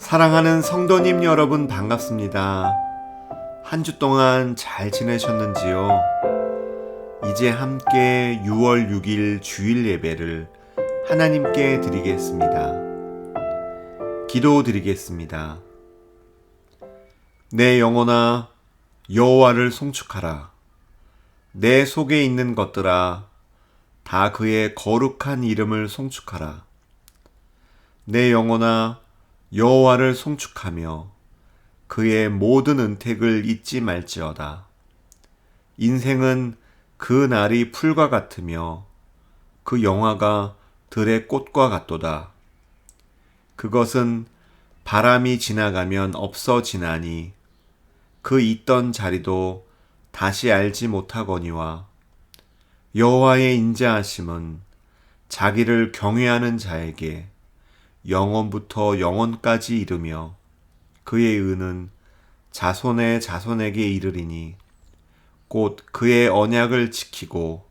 사랑하는 성도님 여러분 반갑습니다. 한 주 동안 잘 지내셨는지요? 이제 함께 6월 6일 주일 예배를 하나님께 드리겠습니다. 기도 드리겠습니다. 내 영혼아 여호와를 송축하라. 내 속에 있는 것들아 다 그의 거룩한 이름을 송축하라. 내 영혼아 여호와를 송축하며 그의 모든 은택을 잊지 말지어다. 인생은 그 날이 풀과 같으며 그 영화가 들의 꽃과 같도다. 그것은 바람이 지나가면 없어지나니 그 있던 자리도 다시 알지 못하거니와 여호와의 인자하심은 자기를 경외하는 자에게 영원부터 영원까지 이르며 그의 의는 자손의 자손에게 이르리니 곧 그의 언약을 지키고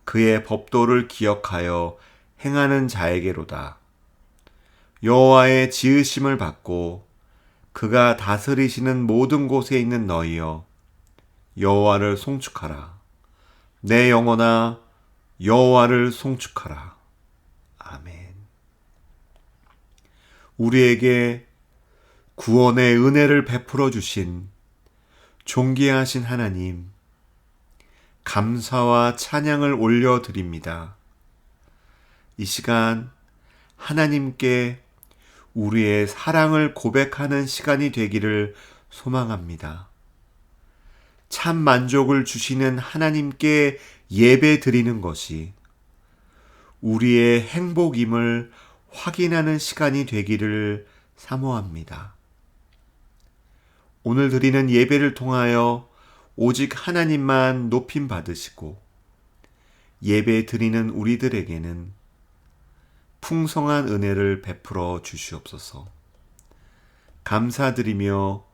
그의 법도를 기억하여 행하는 자에게로다. 여호와의 지으심을 받고 그가 다스리시는 모든 곳에 있는 너희여 여호와를 송축하라. 내 영혼아 여호와를 송축하라. 아멘. 우리에게 구원의 은혜를 베풀어 주신 존귀하신 하나님, 감사와 찬양을 올려드립니다. 이 시간 하나님께 우리의 사랑을 고백하는 시간이 되기를 소망합니다. 참 만족을 주시는 하나님께 예배 드리는 것이 우리의 행복임을 확인하는 시간이 되기를 사모합니다. 오늘 드리는 예배를 통하여 오직 하나님만 높임 받으시고 예배 드리는 우리들에게는 풍성한 은혜를 베풀어 주시옵소서. 감사드리며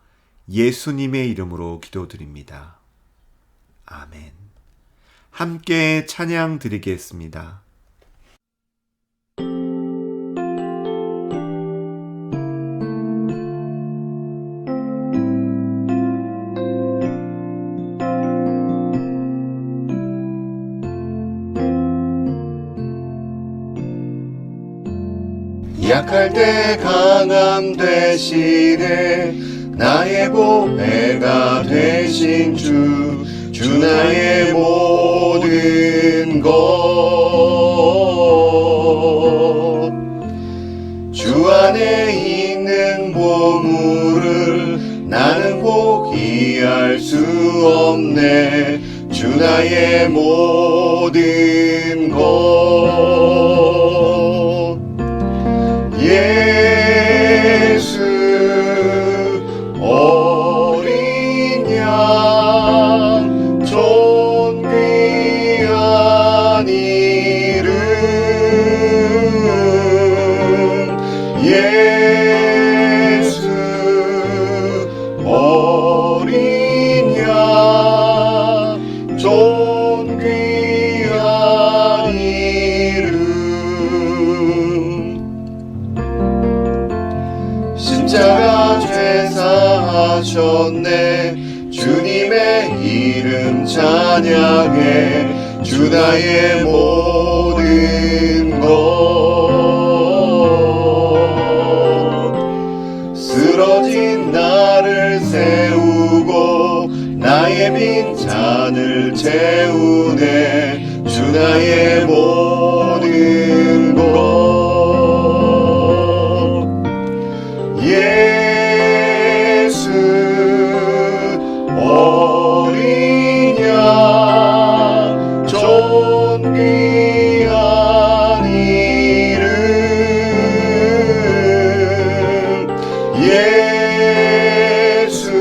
예수님의 이름으로 기도드립니다. 아멘. 함께 찬양 드리겠습니다. 약할 때 강함 되시네 나의 보배가 되신 주 나의 모든 것 주 안에 있는 보물을 나는 포기할 수 없네 주 나의 모든 것 예수 어린 양 존귀한 이름 예수 어린 양 존귀한 이름 십자가 죄사하셨네 주님의 이름 찬양해 주 나의 모든 것 쓰러진 나를 세우고 나의 빈잔을 채우네 주 나의 모든 것 예수 어린 양 존귀한 이름 예수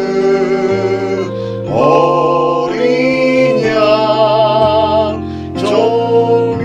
어린 양 존귀한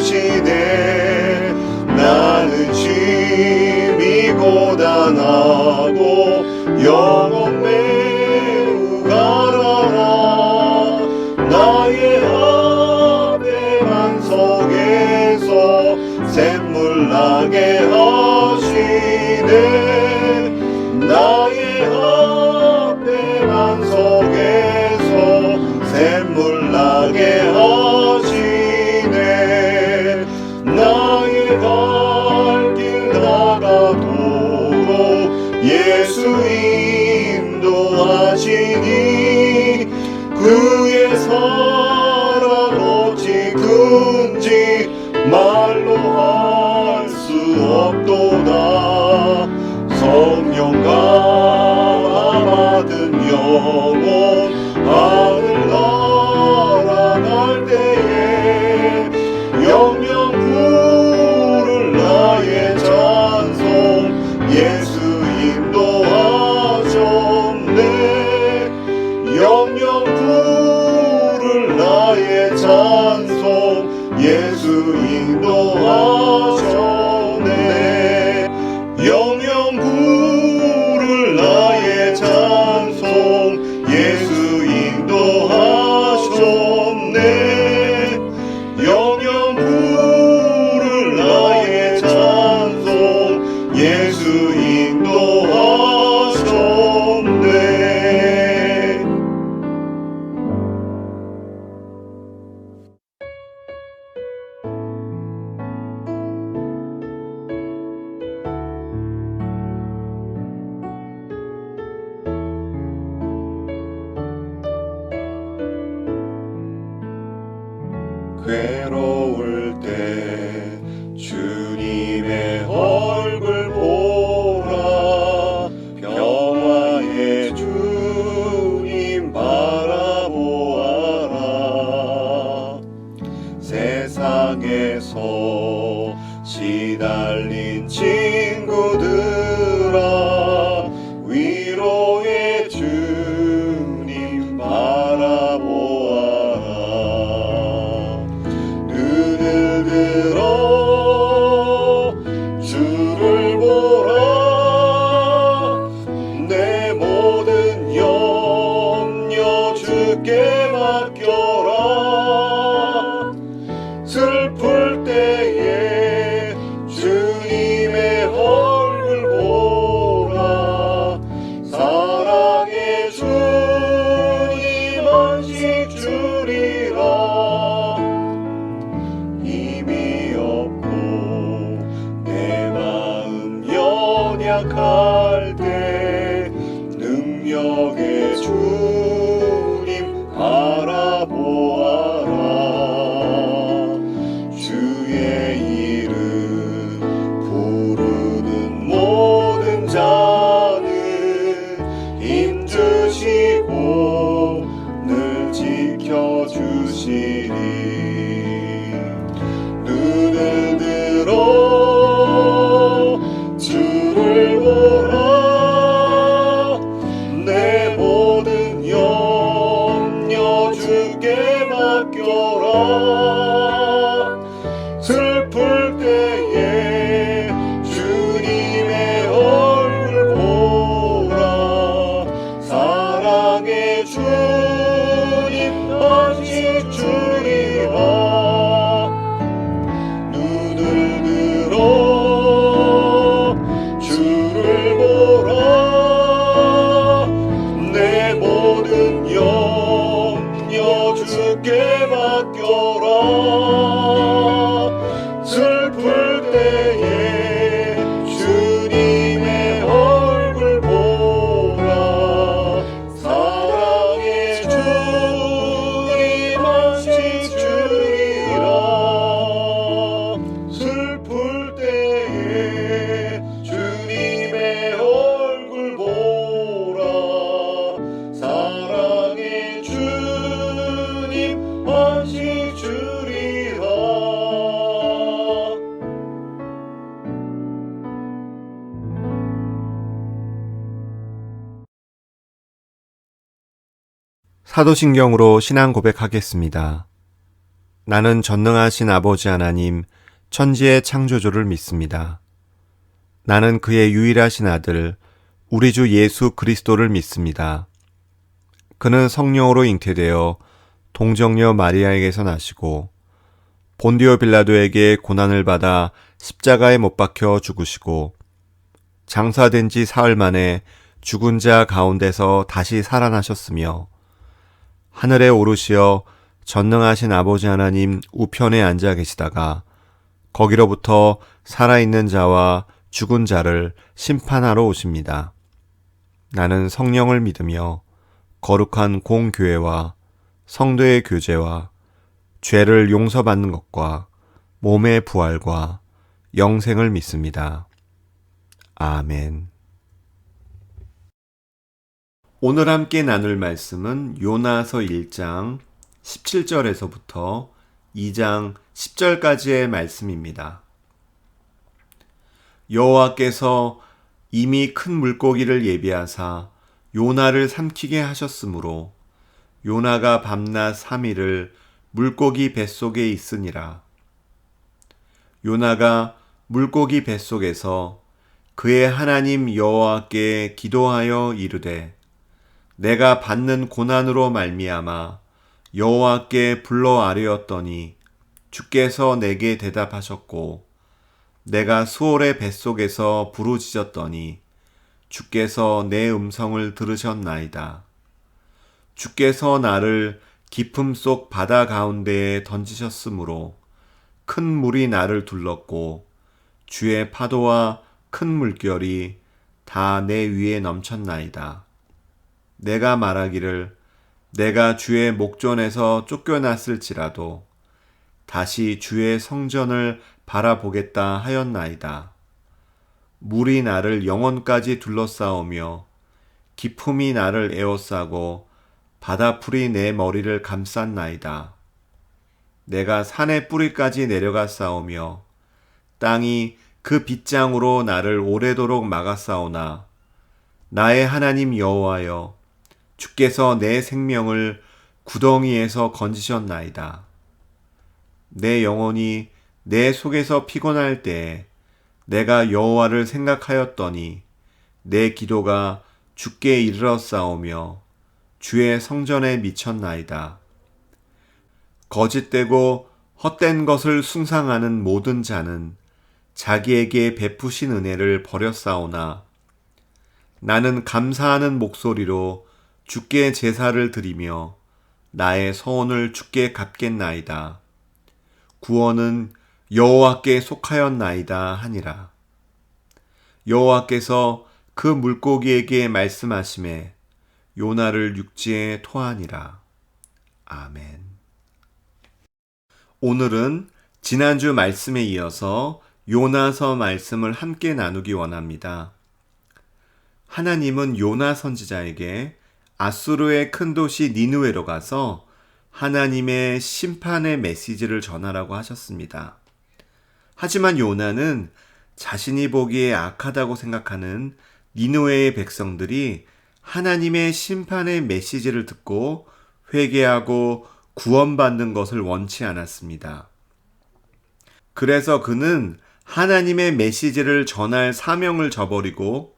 하시네. 나는 심히 고단하고 영혼 매우 가라라. 나의 앞에 반석에서 샘물 나게 하시네. 나의 앞에 반석에서 샘물 나게 하시네. 나의 갈 길 나가도록 예수 인도하시니 그의 사랑 어찌 큰지 말로 할 수 없도다. 성령 감화 받은 영혼 하늘 날아갈 때에 영영 부를 나의 찬송 예수 인도하셨네. 영영 부를 나의 찬송 예수 인도하셨네. 영영 부를 나의 찬송 예수 인도하셨네. 영영 부를 나의 찬송 예수 인도하셨네. 괴로울 때 주님의 얼굴 보라. 평화의 주님 바라보아라. 세상에서 시달린 친구들아 위로의 주님 바라보아라. 눈을 들어 주를 보라. 내 모든 염려 주께 맡겨라. 슬플 때에 주님의 얼굴 보라. 사랑의 주님 안식 주리라. 힘이 없고 내 마음 연약할 때 능력의 주님 바라보아라. 주의 이름 부르는 모든 자는 힘주시고 늘 지켜주시리. 눈을 들어 주를 보라. 내 모든 염려 주께 맡겨라. 슬플 때에 주님의 얼굴 보라. 사랑의 주님 안식 주리라. 눈을 들어 주를 보라. 내 모든 염려 주께 맡겨라. 슬플 때에 주님의 얼굴 보라. 사랑의 주님 안식 주리라. 슬플 때에 주님의 얼굴 보라. 사랑의 주님 안식 주리라. 사도신경으로 신앙 고백하겠습니다. 나는 전능하신 아버지 하나님, 천지의 창조주를 믿습니다. 나는 그의 유일하신 아들, 우리 주 예수 그리스도를 믿습니다. 그는 성령으로 잉태되어 동정녀 마리아에게서 나시고 본디오 빌라도에게 고난을 받아 십자가에 못 박혀 죽으시고 장사된 지 사흘 만에 죽은 자 가운데서 다시 살아나셨으며 하늘에 오르시어 전능하신 아버지 하나님 우편에 앉아 계시다가 거기로부터 살아있는 자와 죽은 자를 심판하러 오십니다. 나는 성령을 믿으며 거룩한 공교회와 성도의 교제와 죄를 용서받는 것과 몸의 부활과 영생을 믿습니다. 아멘. 오늘 함께 나눌 말씀은 요나서 1장 17절에서부터 2장 10절까지의 말씀입니다. 여호와께서 이미 큰 물고기를 예비하사 요나를 삼키게 하셨으므로 요나가 밤낮 3일을 물고기 뱃속에 있으니라. 요나가 물고기 뱃속에서 그의 하나님 여호와께 기도하여 이르되 내가 받는 고난으로 말미암아 여호와께 불러 아뢰었더니 주께서 내게 대답하셨고 내가 수월의 뱃속에서 부르짖었더니 주께서 내 음성을 들으셨나이다. 주께서 나를 깊음 속 바다 가운데에 던지셨으므로 큰 물이 나를 둘렀고 주의 파도와 큰 물결이 다 내 위에 넘쳤나이다. 내가 말하기를 내가 주의 목전에서 쫓겨났을지라도 다시 주의 성전을 바라보겠다 하였나이다. 물이 나를 영혼까지 둘러싸오며 깊음이 나를 에워싸고 바다풀이 내 머리를 감쌌나이다. 내가 산의 뿌리까지 내려갔사오며 땅이 그 빗장으로 나를 오래도록 막았사오나 나의 하나님 여호와여 주께서 내 생명을 구덩이에서 건지셨나이다. 내 영혼이 내 속에서 피곤할 때에 내가 여호와를 생각하였더니 내 기도가 주께 이르렀사오며 주의 성전에 미쳤나이다. 거짓되고 헛된 것을 숭상하는 모든 자는 자기에게 베푸신 은혜를 버렸사오나 나는 감사하는 목소리로 주께 제사를 드리며 나의 서원을 주께 갚겠나이다. 구원은 여호와께 속하였나이다 하니라. 여호와께서 그 물고기에게 말씀하시매 요나를 육지에 토하니라. 아멘. 오늘은 지난주 말씀에 이어서 요나서 말씀을 함께 나누기 원합니다. 하나님은 요나 선지자에게 아수르의 큰 도시 니느웨로 가서 하나님의 심판의 메시지를 전하라고 하셨습니다. 하지만 요나는 자신이 보기에 악하다고 생각하는 니느웨의 백성들이 하나님의 심판의 메시지를 듣고 회개하고 구원받는 것을 원치 않았습니다. 그래서 그는 하나님의 메시지를 전할 사명을 저버리고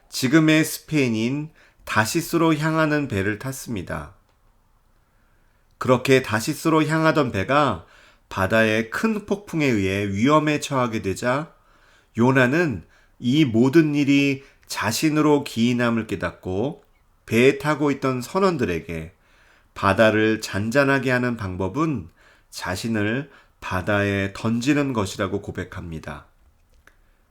지금의 스페인인 다시스로 향하는 배를 탔습니다. 그렇게 다시스로 향하던 배가 바다의 큰 폭풍에 의해 위험에 처하게 되자 요나는 이 모든 일이 자신으로 기인함을 깨닫고 배에 타고 있던 선원들에게 바다를 잔잔하게 하는 방법은 자신을 바다에 던지는 것이라고 고백합니다.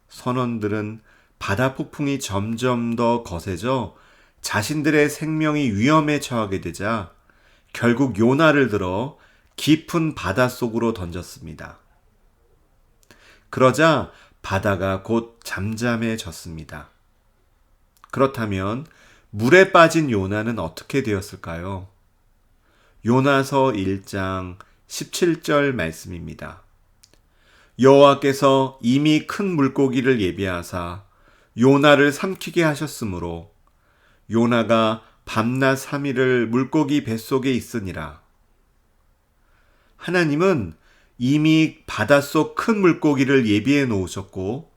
선원들은 바다 폭풍이 점점 더 거세져 자신들의 생명이 위험에 처하게 되자 결국 요나를 들어 깊은 바다 속으로 던졌습니다. 그러자 바다가 곧 잠잠해졌습니다. 그렇다면 물에 빠진 요나는 어떻게 되었을까요? 요나서 1장 17절 말씀입니다. 여호와께서 이미 큰 물고기를 예비하사 요나를 삼키게 하셨으므로 요나가 밤낮 3일을 물고기 뱃속에 있으니라. 하나님은 이미 바닷속 큰 물고기를 예비해 놓으셨고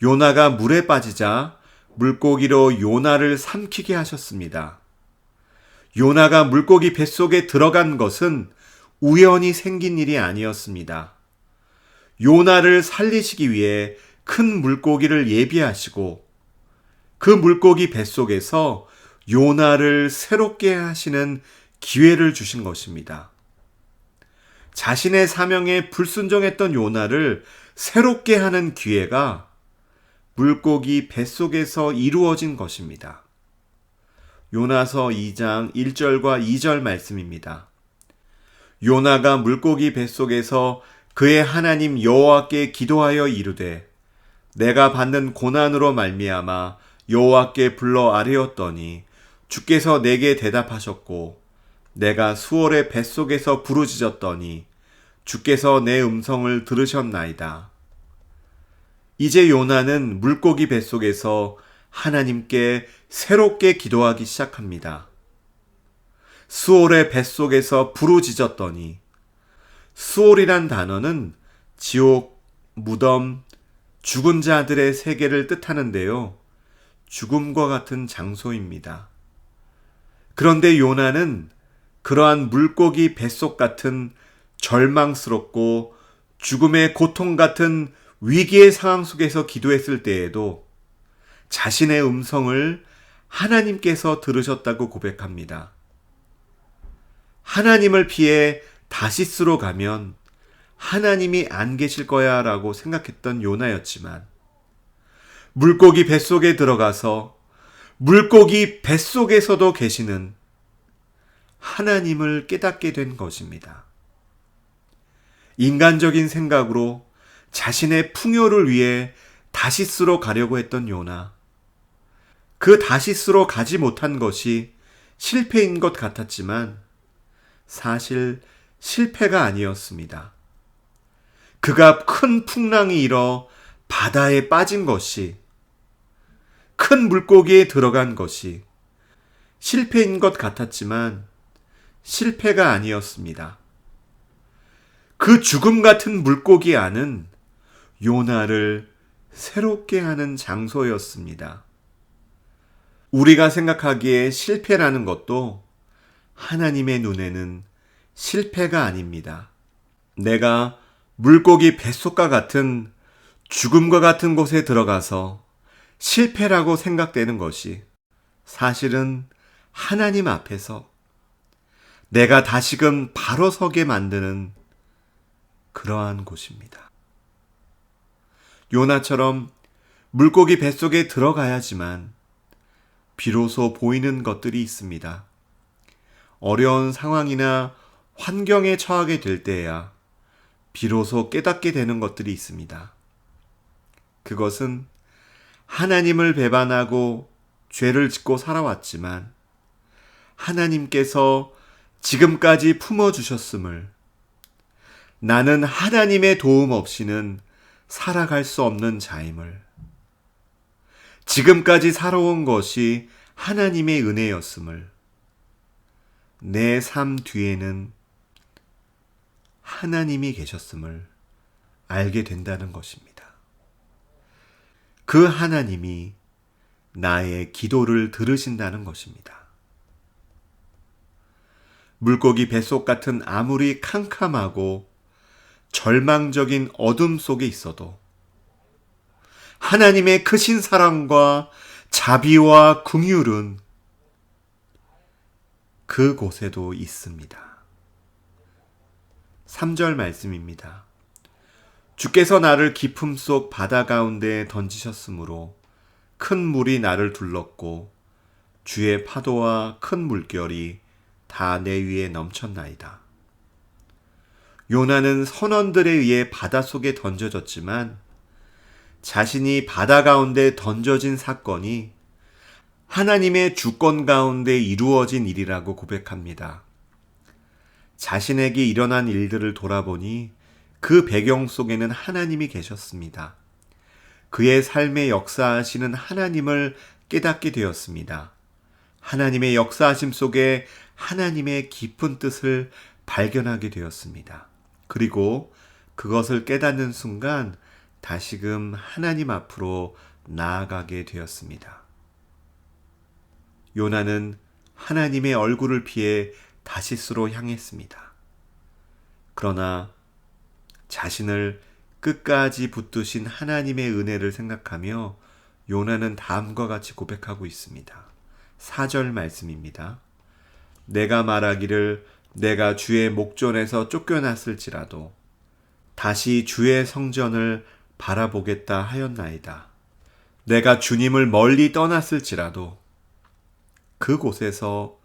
요나가 물에 빠지자 물고기로 요나를 삼키게 하셨습니다. 요나가 물고기 뱃속에 들어간 것은 우연히 생긴 일이 아니었습니다. 요나를 살리시기 위해 큰 물고기를 예비하시고 그 물고기 뱃속에서 요나를 새롭게 하시는 기회를 주신 것입니다. 자신의 사명에 불순종했던 요나를 새롭게 하는 기회가 물고기 뱃속에서 이루어진 것입니다. 요나서 2장 1절과 2절 말씀입니다. 요나가 물고기 뱃속에서 그의 하나님 여호와께 기도하여 이르되 내가 받는 고난으로 말미암아 여호와께 불러 아뢰었더니 주께서 내게 대답하셨고 내가 수월의 뱃속에서 부르짖었더니 주께서 내 음성을 들으셨나이다. 이제 요나는 물고기 뱃속에서 하나님께 새롭게 기도하기 시작합니다. 수월의 뱃속에서 부르짖었더니 수월이란 단어는 지옥, 무덤, 죽은 자들의 세계를 뜻하는데요. 죽음과 같은 장소입니다. 그런데 요나는 그러한 물고기 뱃속 같은 절망스럽고 죽음의 고통 같은 위기의 상황 속에서 기도했을 때에도 자신의 음성을 하나님께서 들으셨다고 고백합니다. 하나님을 피해 다시스로 가면 하나님이 안 계실 거야 라고 생각했던 요나였지만 물고기 뱃속에 들어가서 물고기 뱃속에서도 계시는 하나님을 깨닫게 된 것입니다. 인간적인 생각으로 자신의 풍요를 위해 다시스로 가려고 했던 요나. 그 다시스로 가지 못한 것이 실패인 것 같았지만 사실 실패가 아니었습니다. 그가 큰 풍랑이 일어 바다에 빠진 것이, 큰 물고기에 들어간 것이 실패인 것 같았지만 실패가 아니었습니다. 그 죽음 같은 물고기 안은 요나를 새롭게 하는 장소였습니다. 우리가 생각하기에 실패라는 것도 하나님의 눈에는 실패가 아닙니다. 내가 물고기 뱃속과 같은 죽음과 같은 곳에 들어가서 실패라고 생각되는 것이 사실은 하나님 앞에서 내가 다시금 바로 서게 만드는 그러한 곳입니다. 요나처럼 물고기 뱃속에 들어가야지만 비로소 보이는 것들이 있습니다. 어려운 상황이나 환경에 처하게 될 때야 비로소 깨닫게 되는 것들이 있습니다. 그것은 하나님을 배반하고 죄를 짓고 살아왔지만 하나님께서 지금까지 품어주셨음을, 나는 하나님의 도움 없이는 살아갈 수 없는 자임을, 지금까지 살아온 것이 하나님의 은혜였음을, 내 삶 뒤에는 하나님이 계셨음을 알게 된다는 것입니다. 그 하나님이 나의 기도를 들으신다는 것입니다. 물고기 뱃속 같은 아무리 캄캄하고 절망적인 어둠 속에 있어도 하나님의 크신 사랑과 자비와 긍휼은 그곳에도 있습니다. 3절 말씀입니다. 주께서 나를 깊음 속 바다 가운데 던지셨으므로 큰 물이 나를 둘렀고 주의 파도와 큰 물결이 다 내 위에 넘쳤나이다. 요나는 선원들에 의해 바닷속에 던져졌지만 자신이 바다 가운데 던져진 사건이 하나님의 주권 가운데 이루어진 일이라고 고백합니다. 자신에게 일어난 일들을 돌아보니 그 배경 속에는 하나님이 계셨습니다. 그의 삶에 역사하시는 하나님을 깨닫게 되었습니다. 하나님의 역사하심 속에 하나님의 깊은 뜻을 발견하게 되었습니다. 그리고 그것을 깨닫는 순간 다시금 하나님 앞으로 나아가게 되었습니다. 요나는 하나님의 얼굴을 피해 다시스로 향했습니다. 그러나 자신을 끝까지 붙드신 하나님의 은혜를 생각하며 요나는 다음과 같이 고백하고 있습니다. 4절 말씀입니다. 내가 말하기를 내가 주의 목전에서 쫓겨났을지라도 다시 주의 성전을 바라보겠다 하였나이다. 내가 주님을 멀리 떠났을지라도 그곳에서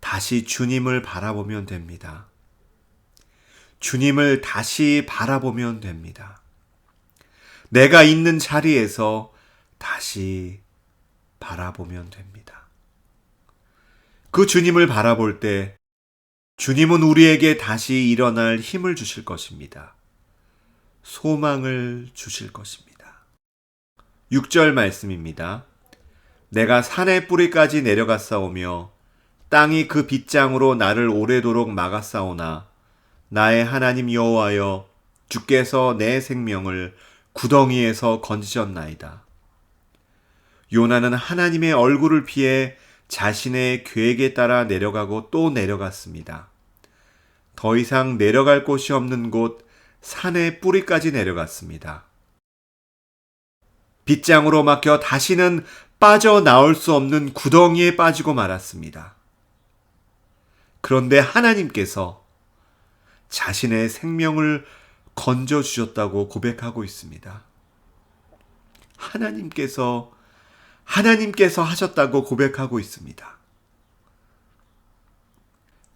다시 주님을 바라보면 됩니다. 주님을 다시 바라보면 됩니다. 내가 있는 자리에서 다시 바라보면 됩니다. 그 주님을 바라볼 때 주님은 우리에게 다시 일어날 힘을 주실 것입니다. 소망을 주실 것입니다. 6절 말씀입니다. 내가 산의 뿌리까지 내려갔사오며 땅이 그 빗장으로 나를 오래도록 막았사오나 나의 하나님 여호와여 주께서 내 생명을 구덩이에서 건지셨나이다. 요나는 하나님의 얼굴을 피해 자신의 계획에 따라 내려가고 또 내려갔습니다. 더 이상 내려갈 곳이 없는 곳 산의 뿌리까지 내려갔습니다. 빗장으로 막혀 다시는 빠져나올 수 없는 구덩이에 빠지고 말았습니다. 그런데 하나님께서 자신의 생명을 건져주셨다고 고백하고 있습니다. 하나님께서 하셨다고 고백하고 있습니다.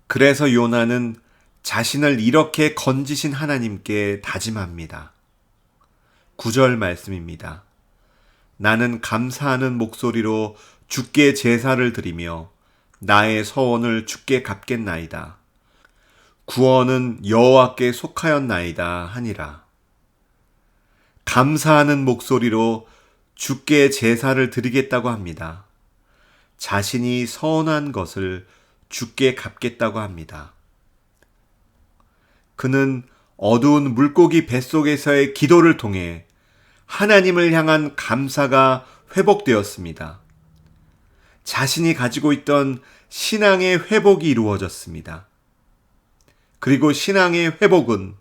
그래서 요나는 자신을 이렇게 건지신 하나님께 다짐합니다. 9절 말씀입니다. 나는 감사하는 목소리로 주께 제사를 드리며 나의 서원을 주께 갚겠나이다. 구원은 여호와께 속하였나이다 하니라. 감사하는 목소리로 주께 제사를 드리겠다고 합니다. 자신이 서원한 것을 주께 갚겠다고 합니다. 그는 어두운 물고기 뱃속에서의 기도를 통해 하나님을 향한 감사가 회복되었습니다. 자신이 가지고 있던 신앙의 회복이 이루어졌습니다. 그리고 신앙의 회복은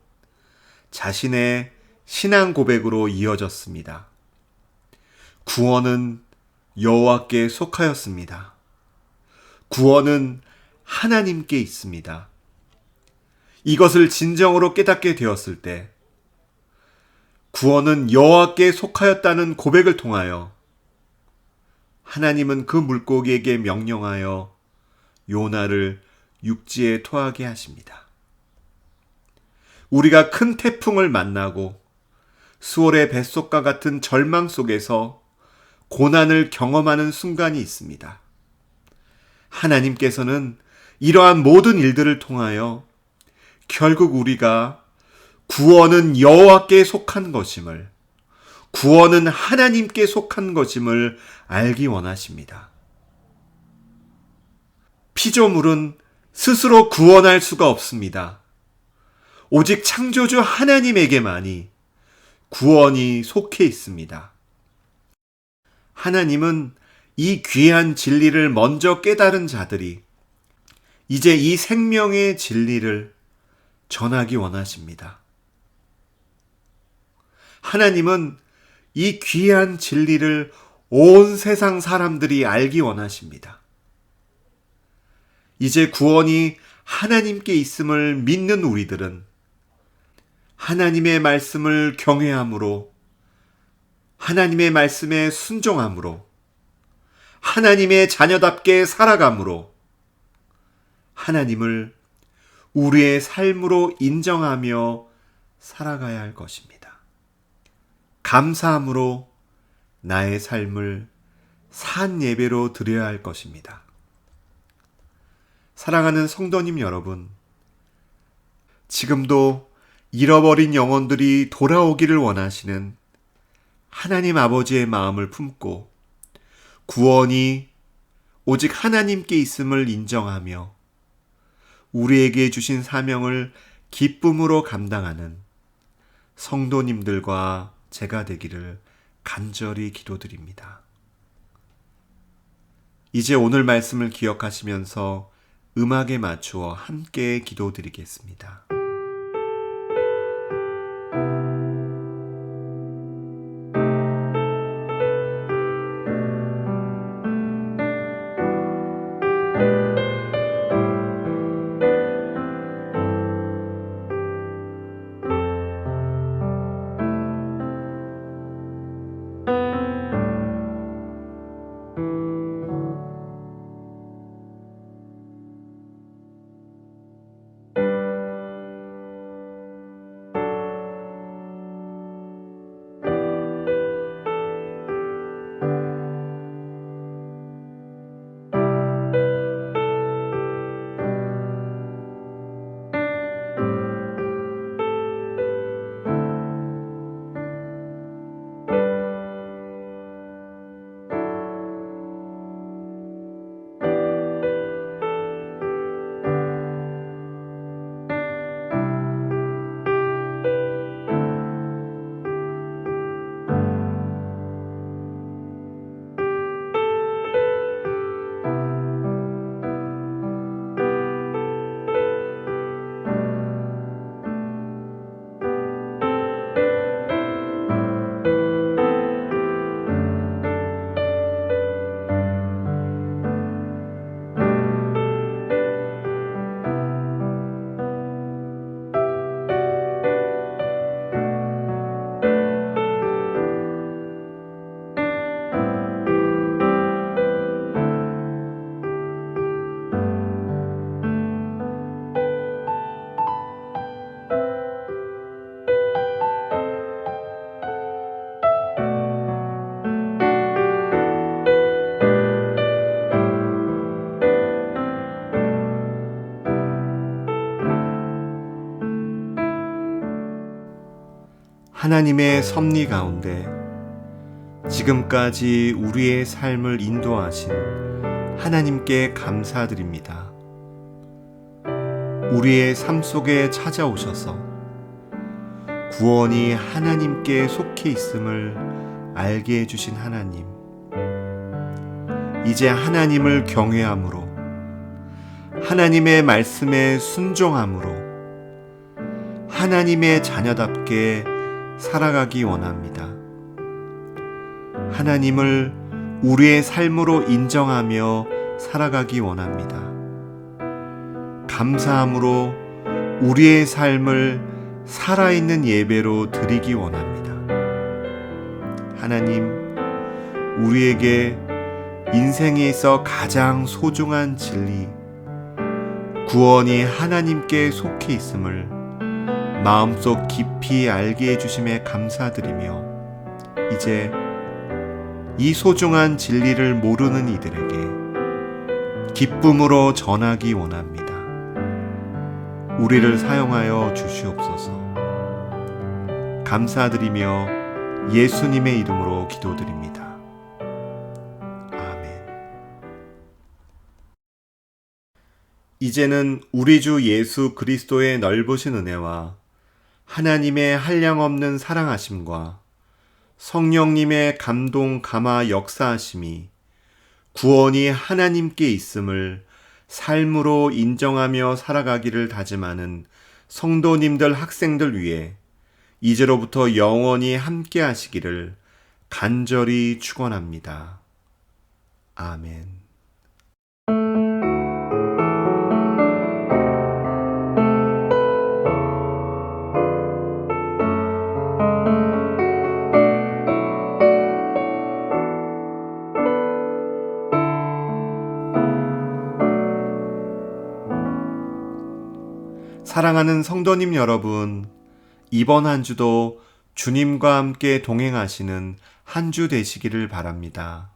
자신의 신앙 고백으로 이어졌습니다. 구원은 여호와께 속하였습니다. 구원은 하나님께 있습니다. 이것을 진정으로 깨닫게 되었을 때 구원은 여호와께 속하였다는 고백을 통하여 하나님은 그 물고기에게 명령하여 요나를 육지에 토하게 하십니다. 우리가 큰 태풍을 만나고 수월의 뱃속과 같은 절망 속에서 고난을 경험하는 순간이 있습니다. 하나님께서는 이러한 모든 일들을 통하여 결국 우리가 구원은 여호와께 속한 것임을, 구원은 하나님께 속한 것임을 알기 원하십니다. 피조물은 스스로 구원할 수가 없습니다. 오직 창조주 하나님에게만이 구원이 속해 있습니다. 하나님은 이 귀한 진리를 먼저 깨달은 자들이 이제 이 생명의 진리를 전하기 원하십니다. 하나님은 이 귀한 진리를 온 세상 사람들이 알기 원하십니다. 이제 구원이 하나님께 있음을 믿는 우리들은 하나님의 말씀을 경외함으로, 하나님의 말씀에 순종함으로, 하나님의 자녀답게 살아감으로 하나님을 우리의 삶으로 인정하며 살아가야 할 것입니다. 감사함으로 나의 삶을 산 예배로 드려야 할 것입니다. 사랑하는 성도님 여러분, 지금도 잃어버린 영혼들이 돌아오기를 원하시는 하나님 아버지의 마음을 품고 구원이 오직 하나님께 있음을 인정하며 우리에게 주신 사명을 기쁨으로 감당하는 성도님들과 제가 되기를 간절히 기도드립니다. 이제 오늘 말씀을 기억하시면서 음악에 맞추어 함께 기도드리겠습니다. 하나님의 섭리 가운데 지금까지 우리의 삶을 인도하신 하나님께 감사드립니다. 우리의 삶 속에 찾아오셔서 구원이 하나님께 속해 있음을 알게 해주신 하나님, 이제 하나님을 경외함으로 하나님의 말씀에 순종함으로 하나님의 자녀답게 살아가기 원합니다. 하나님을 우리의 삶으로 인정하며 살아가기 원합니다. 감사함으로 우리의 삶을 살아있는 예배로 드리기 원합니다. 하나님, 우리에게 인생에 있어 가장 소중한 진리, 구원이 하나님께 속해 있음을 마음속 깊이 알게 해주심에 감사드리며 이제 이 소중한 진리를 모르는 이들에게 기쁨으로 전하기 원합니다. 우리를 사용하여 주시옵소서. 감사드리며 예수님의 이름으로 기도드립니다. 아멘. 이제는 우리 주 예수 그리스도의 넓으신 은혜와 하나님의 한량없는 사랑하심과 성령님의 감동 감화 역사하심이 구원이 하나님께 있음을 삶으로 인정하며 살아가기를 다짐하는 성도님들 학생들 위해 이제로부터 영원히 함께 하시기를 간절히 축원합니다. 아멘. 사랑하는 성도님 여러분, 이번 한 주도 주님과 함께 동행하시는 한 주 되시기를 바랍니다.